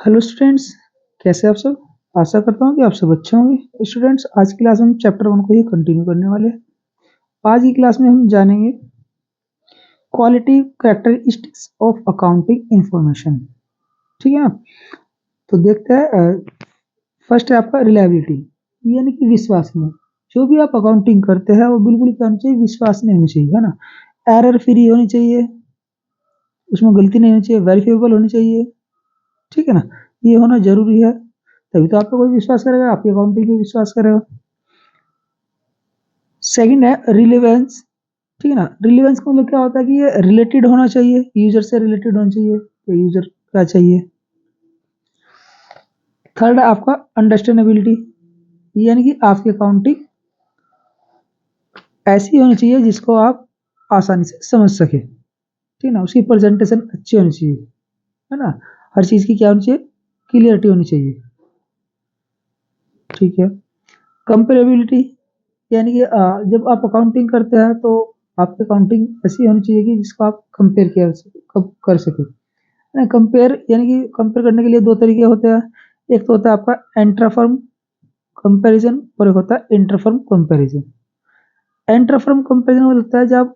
Hello students, कैसे आप सब। आशा करता हूँ कि आप सब अच्छे होंगे। स्टूडेंट्स, आज की क्लास में हम चैप्टर 1 को ही कंटिन्यू करने वाले हैं। आज की क्लास में हम जानेंगे quality characteristics of accounting information. ठीक है ना। तो देखते हैं। फर्स्ट है आपका रिलायबिलिटी, यानी कि विश्वसनीय। जो भी आप अकाउंटिंग करते हैं वो बिल्कुल क्या होनी चाहिए, विश्वसनीय होनी चाहिए, है ना। एरर फ्री होनी चाहिए, उसमें गलती नहीं होनी चाहिए, वेरीफाइबल होनी चाहिए। ठीक है ना। ये होना जरूरी है, तभी तो आप पे कोई विश्वास करेगा, आपकी अकाउंटिंग पे विश्वास करेगा। सेकंड है रिलेवेंस। ठीक है ना। रिलेवेंस का मतलब क्या होता है कि ये रिलेटेड होना चाहिए, यूजर से रिलेटेड होना चाहिए, तो यूजर क्या चाहिए। थर्ड है आपका अंडरस्टैंडेबिलिटी, यानी कि आपकी अकाउंटिंग ऐसी होनी चाहिए जिसको आप आसानी से समझ सके। ठीक है ना। उसकी प्रेजेंटेशन अच्छी होनी चाहिए, है ना। हर चीज की क्या होनी चाहिए, क्लियरिटी होनी चाहिए। ठीक है। कंपेरेबिलिटी, यानी कि जब आप अकाउंटिंग करते हैं तो आपकी अकाउंटिंग ऐसी होनी चाहिए कि जिसको आप कंपेयर कर सके। कंपेयर यानी कि कंपेयर करने के लिए दो तरीके होते हैं। एक तो होता है आपका इंट्राफर्म कंपैरिजन और एक होता है इंटरफर्म कंपैरिजन। इंटरफर्म कंपैरिजन में होता है जब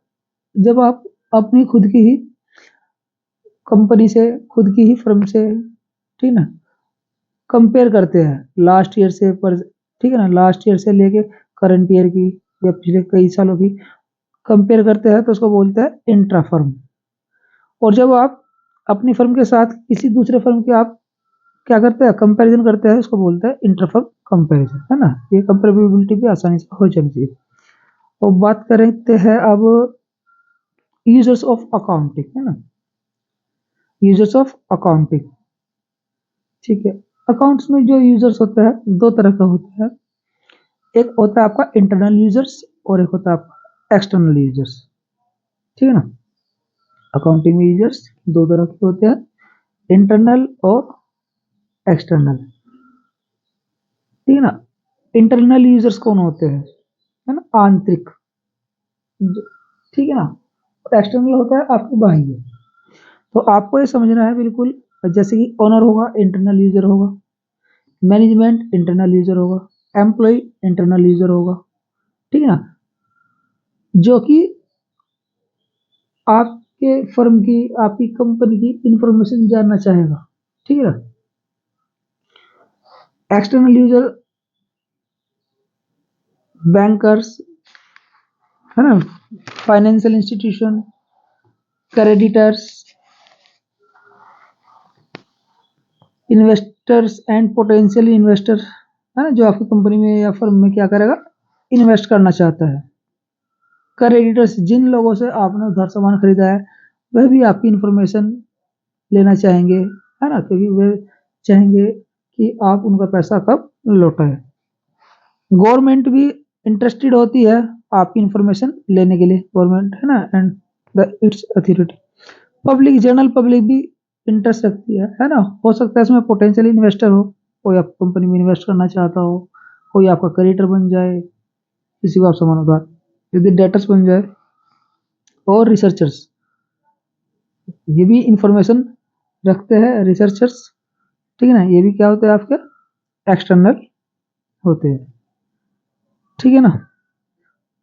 जब आप अपनी खुद की ही कंपनी से, खुद की ही फर्म से, ठीक ना, कंपेयर करते हैं लास्ट ईयर से पर। ठीक है ना। लास्ट ईयर से लेके करंट ईयर की या पिछले कई सालों की कंपेयर करते हैं तो उसको बोलते हैं इंट्रा फर्म। और जब आप अपनी फर्म के साथ किसी दूसरे फर्म के आप क्या करते हैं, कंपैरिजन करते हैं, उसको बोलते हैं इंटर फर्म कंपैरिजन, है ना। ये कंपेरेबिलिटी भी आसानी से हो जानी चाहिए। और बात करते हैं अब यूजर्स ऑफ अकाउंटिंग, है ना। यूजर्स ऑफ अकाउंटिंग, ठीक है। अकाउंट्स में जो यूजर्स होते हैं दो तरह का होता है। एक होता है आपका इंटरनल यूजर्स और एक होता है आपका एक्सटर्नल यूजर्स। ठीक है ना। अकाउंटिंग में यूजर्स दो तरह के होते हैं, इंटरनल और एक्सटर्नल। ठीक है ना। इंटरनल यूजर्स कौन होते हैं, है ना, आंतरिक। ठीक है ना। और एक्सटर्नल होता है आपके बाह्य। तो आपको ये समझना है बिल्कुल। जैसे कि ओनर होगा, इंटरनल यूजर होगा। मैनेजमेंट इंटरनल यूजर होगा। एम्प्लॉय इंटरनल यूजर होगा। ठीक है ना। जो कि आपके फर्म की, आपकी कंपनी की इंफॉर्मेशन जानना चाहेगा। ठीक है ना। एक्सटर्नल यूजर बैंकर्स, है ना, financial institution, creditors, investors and potential investor, है ना, जो आपकी कंपनी में या फर्म में क्या करेगा, इन्वेस्ट करना चाहता है। क्रेडिटर्स, जिन लोगों से आपने उधार सामान खरीदा है वह भी आपकी इंफॉर्मेशन लेना चाहेंगे, है ना, क्योंकि वे चाहेंगे कि आप उनका पैसा कब लौटाए। गवर्नमेंट भी इंटरेस्टेड होती है आपकी इंफॉर्मेशन लेने के लिए, गवर्नमेंट, है ना, and the it's authority. Public, general public भी इंटरेस्ट रखती है ना। हो सकता है इसमें पोटेंशियल इन्वेस्टर हो, कोई आपकी कंपनी में इन्वेस्ट करना चाहता हो, कोई आपका क्रेडिटर बन जाए, किसी को आप सामान उधार, यदि डेटर्स बन जाए, और रिसर्चर्स, ये भी इंफॉर्मेशन रखते हैं रिसर्चर्स। ठीक है ना। ये भी क्या होते हैं आपके एक्सटर्नल होते हैं। ठीक है ना।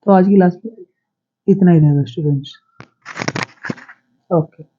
तो आज की क्लास में इतना ही रहेगा स्टूडेंट्स। ओके।